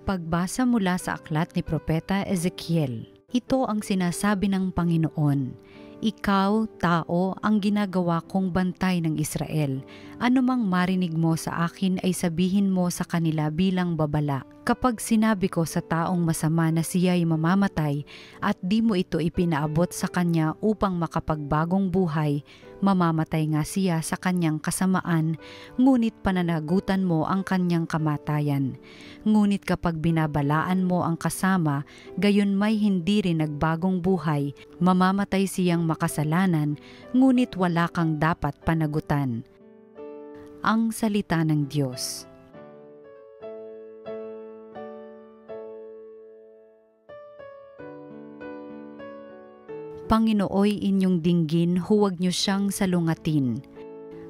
Pagbasa mula sa aklat ni Propeta Ezekiel. Ito ang sinasabi ng Panginoon: Ikaw, tao, ang ginagawa kong bantay ng Israel. Anumang marinig mo sa akin ay sabihin mo sa kanila bilang babala. Kapag sinabi ko sa taong masama na siya'y mamamatay at di mo ito ipinaabot sa kanya upang makapagbagong buhay, mamamatay nga siya sa kanyang kasamaan, ngunit pananagutan mo ang kanyang kamatayan. Ngunit kapag binabalaan mo ang kasama, gayon may hindi rin nagbagong buhay, mamamatay siyang makasalanan, ngunit wala kang dapat panagutan. Ang salita ng Diyos. Panginooy inyong dinggin, huwag niyo siyang salungatin.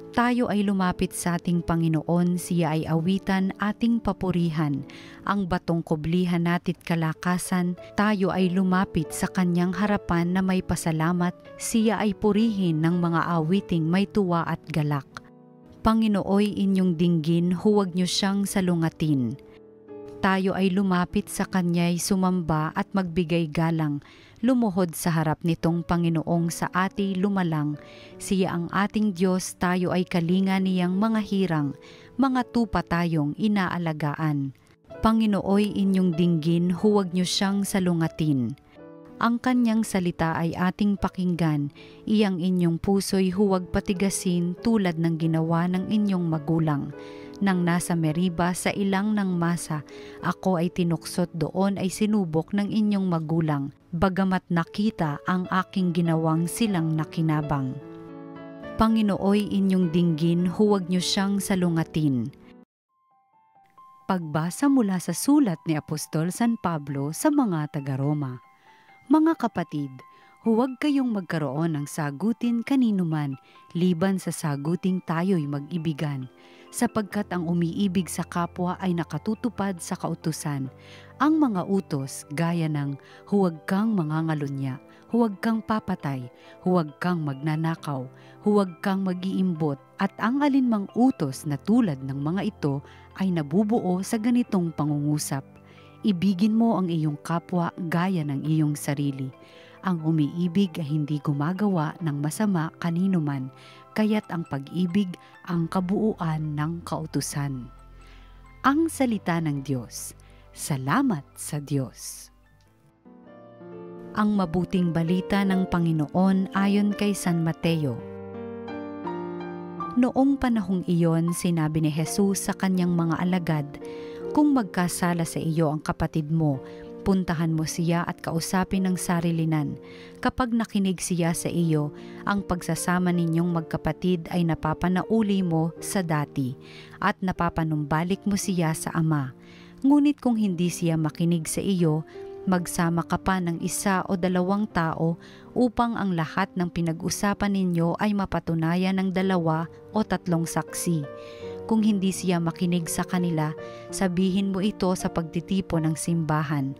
Tayo ay lumapit sa ating Panginoon, siya ay awitan, ating papurihan. Ang batong kublihan natit kalakasan, tayo ay lumapit sa kanyang harapan na may pasalamat, siya ay purihin ng mga awiting may tuwa at galak. Panginooy inyong dinggin, huwag niyo siyang salungatin. Tayo ay lumapit sa kanya'y sumamba at magbigay galang, lumuhod sa harap nitong Panginoong sa ati lumalang. Siya ang ating Diyos, tayo ay kalinga niyang mga hirang, mga tupa tayong inaalagaan. Panginooy inyong dinggin, huwag niyo siyang salungatin. Ang kanyang salita ay ating pakinggan, iyang inyong puso'y huwag patigasin tulad ng ginawa ng inyong magulang. Nang nasa Meriba sa ilang ng masa, ako ay tinuksot doon ay sinubok ng inyong magulang, bagamat nakita ang aking ginawang silang nakinabang. Panginooy inyong dinggin, huwag niyo siyang salungatin. Pagbasa mula sa sulat ni Apostol San Pablo sa mga taga-Roma. Mga kapatid, huwag kayong magkaroon ng sagutin kaninuman, liban sa saguting tayo'y mag-ibigan, sapagkat ang umiibig sa kapwa ay nakatutupad sa kautusan. Ang mga utos gaya ng huwag kang mangangalunya, huwag kang papatay, huwag kang magnanakaw, huwag kang mag-iimbot, at ang alinmang utos na tulad ng mga ito ay nabubuo sa ganitong pangungusap. Ibigin mo ang iyong kapwa gaya ng iyong sarili. Ang umiibig ay hindi gumagawa ng masama kanino man, kaya't ang pag-ibig ang kabuuan ng kautusan. Ang salita ng Diyos. Salamat sa Diyos. Ang mabuting balita ng Panginoon ayon kay San Mateo. Noong panahong iyon, sinabi ni Jesus sa kanyang mga alagad, kung magkasala sa iyo ang kapatid mo, puntahan mo siya at kausapin ng sarilinan. Kapag nakinig siya sa iyo, ang pagsasama ninyong magkapatid ay napapanauli mo sa dati at napapanumbalik mo siya sa Ama. Ngunit kung hindi siya makinig sa iyo, magsama ka pa ng isa o dalawang tao upang ang lahat ng pinag-usapan ninyo ay mapatunayan ng 2 o 3 saksi. Kung hindi siya makinig sa kanila, sabihin mo ito sa pagtitipon ng simbahan.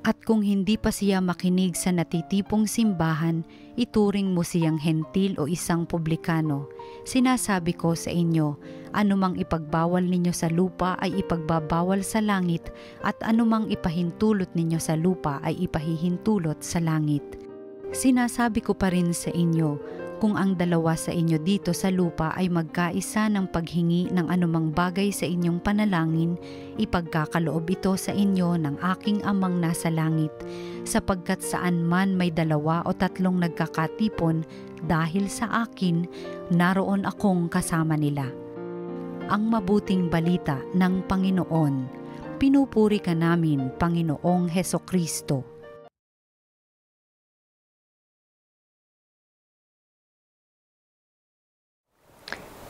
At kung hindi pa siya makinig sa natitipong simbahan, ituring mo siyang hentil o isang publikano. Sinasabi ko sa inyo, anumang ipagbawal ninyo sa lupa ay ipagbabawal sa langit, at anumang ipahintulot ninyo sa lupa ay ipahihintulot sa langit. Sinasabi ko pa rin sa inyo, kung ang 2 sa inyo dito sa lupa ay magkaisa ng paghingi ng anumang bagay sa inyong panalangin, ipagkakaloob ito sa inyo ng aking Amang nasa langit, sapagkat saan man may 2 o 3 nagkakatipon dahil sa akin, naroon akong kasama nila. Ang mabuting balita ng Panginoon. Pinupuri ka namin, Panginoong Hesukristo.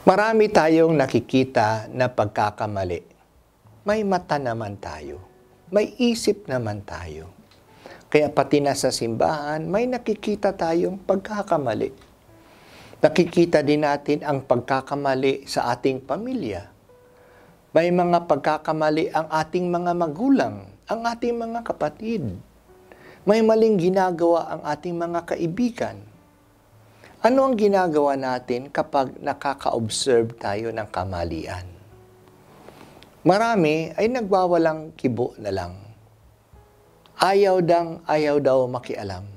Marami tayong nakikita na pagkakamali. May mata naman tayo. May isip naman tayo. Kaya pati na sa simbahan, may nakikita tayong pagkakamali. Nakikita din natin ang pagkakamali sa ating pamilya. May mga pagkakamali ang ating mga magulang, ang ating mga kapatid. May maling ginagawa ang ating mga kaibigan. Ano ang ginagawa natin kapag nakaka-observe tayo ng kamalian? Marami ay nagwawalang kibo na lang. Ayaw daw makialam.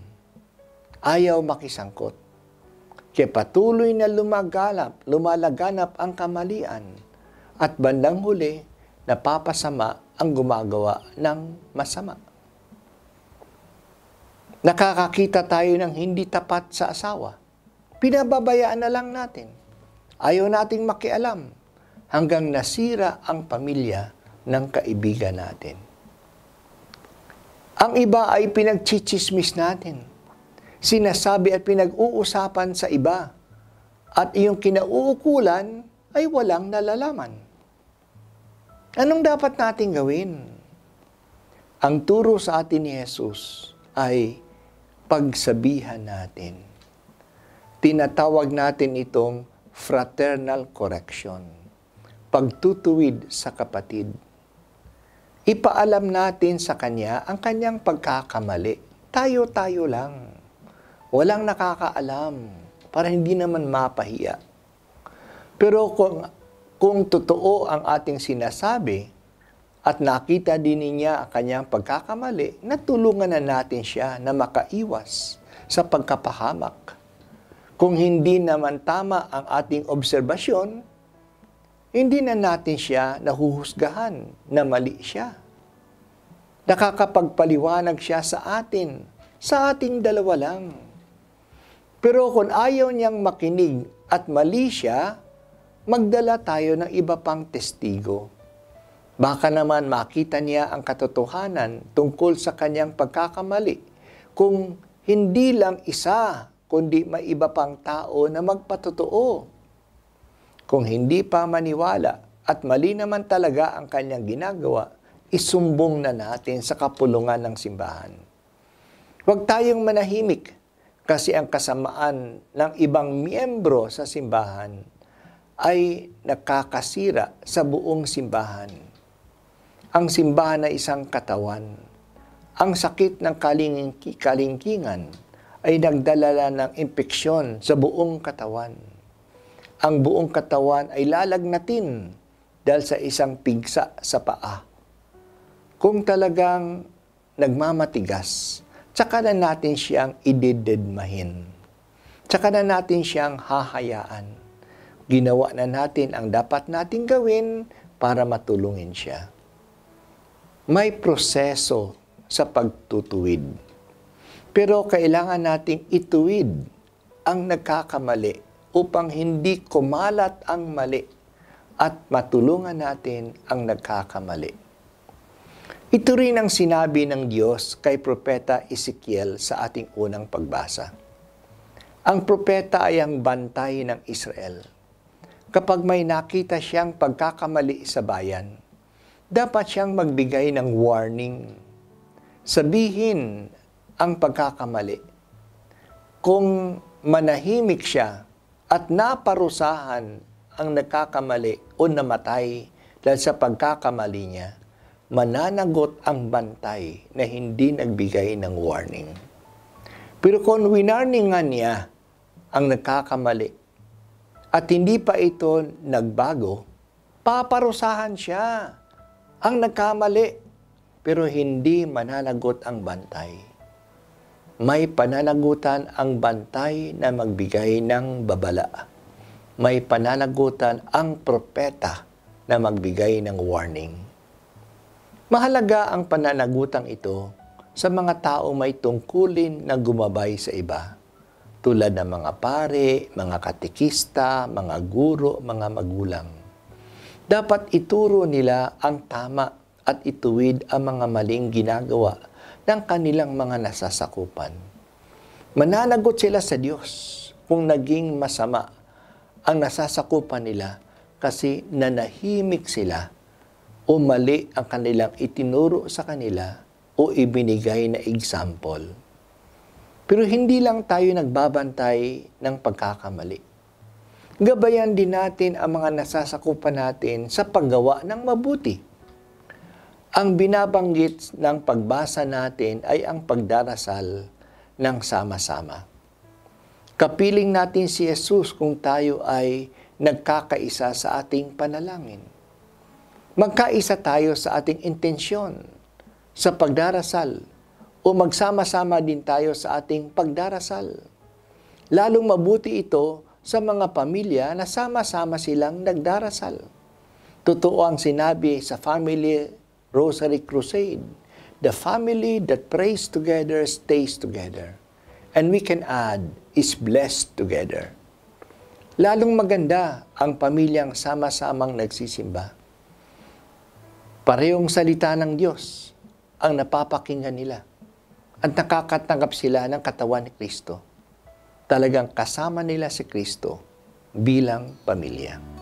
Ayaw makisangkot. Kaya patuloy na lumalaganap ang kamalian at bandang huli, napapasama ang gumagawa ng masama. Nakakakita tayo ng hindi tapat sa asawa. Pinababayaan na lang natin. Ayaw nating makialam hanggang nasira ang pamilya ng kaibigan natin. Ang iba ay pinagchichismis natin. Sinasabi at pinag-uusapan sa iba. At iyong kinauukulan ay walang nalalaman. Anong dapat nating gawin? Ang turo sa atin ni Jesus ay pagsabihan natin. Tinatawag natin itong fraternal correction. Pagtutuwid sa kapatid. Ipaalam natin sa kanya ang kanyang pagkakamali. Tayo-tayo lang. Walang nakakaalam para hindi naman mapahiya. Pero kung totoo ang ating sinasabi at nakita din niya ang kanyang pagkakamali, natulungan na natin siya na makaiwas sa pagkapahamak. Kung hindi naman tama ang ating obserbasyon, hindi na natin siya nahuhusgahan na mali siya. Nakakapagpaliwanag siya sa ating dalawa lang. Pero kung ayaw niyang makinig at mali siya, magdala tayo ng iba pang testigo. Baka naman makita niya ang katotohanan tungkol sa kanyang pagkakamali kung hindi lang isa, kundi may iba pang tao na magpatotoo. Kung hindi pa maniwala at mali naman talaga ang kanyang ginagawa, isumbong na natin sa kapulungan ng simbahan. Huwag tayong manahimik kasi ang kasamaan ng ibang miyembro sa simbahan ay nakakasira sa buong simbahan. Ang simbahan ay isang katawan. Ang sakit ng kalingkingan ay nagdala ng impeksyon sa buong katawan. Ang buong katawan ay lalagnatin dahil sa isang pigsa sa paa. Kung talagang nagmamatigas, tsaka na natin siyang ididedmahin. Tsaka na natin siyang hahayaan. Ginawa na natin ang dapat nating gawin para matulungin siya. May proseso sa pagtutuwid. Pero kailangan nating ituwid ang nagkakamali upang hindi kumalat ang mali at matulungan natin ang nagkakamali. Ito rin ang sinabi ng Diyos kay Propeta Ezekiel sa ating unang pagbasa. Ang propeta ay ang bantay ng Israel. Kapag may nakita siyang pagkakamali sa bayan, dapat siyang magbigay ng warning. Sabihin ang pagkakamali. Kung manahimik siya at naparusahan ang nagkakamali o namatay dahil sa pagkakamali niya, mananagot ang bantay na hindi nagbigay ng warning. Pero kung winarningan niya ang nagkakamali at hindi pa ito nagbago, paparusahan siya ang nagkamali pero hindi mananagot ang bantay. May pananagutan ang bantay na magbigay ng babala. May pananagutan ang propeta na magbigay ng warning. Mahalaga ang pananagutang ito sa mga tao may tungkulin na gumabay sa iba, tulad ng mga pare, mga katekista, mga guro, mga magulang. Dapat ituro nila ang tama at ituwid ang mga maling ginagawa ng kanilang mga nasasakupan. Mananagot sila sa Diyos kung naging masama ang nasasakupan nila kasi nanahimik sila o mali ang kanilang itinuro sa kanila o ibinigay na example. Pero hindi lang tayo nagbabantay ng pagkakamali. Gabayan din natin ang mga nasasakupan natin sa paggawa ng mabuti. Ang binabanggit ng pagbasa natin ay ang pagdarasal ng sama-sama. Kapiling natin si Jesus kung tayo ay nagkakaisa sa ating panalangin. Magkaisa tayo sa ating intensyon sa pagdarasal o magsama-sama din tayo sa ating pagdarasal. Lalong mabuti ito sa mga pamilya na sama-sama silang nagdarasal. Totoo ang sinabi sa Family Rosary Crusade, the family that prays together stays together. And we can add, is blessed together. Lalong maganda ang pamilyang sama-samang nagsisimba. Parehong salita ng Diyos ang napapakinggan nila at nakakatanggap sila ng katawan ni Kristo. Talagang kasama nila si Kristo bilang pamilya.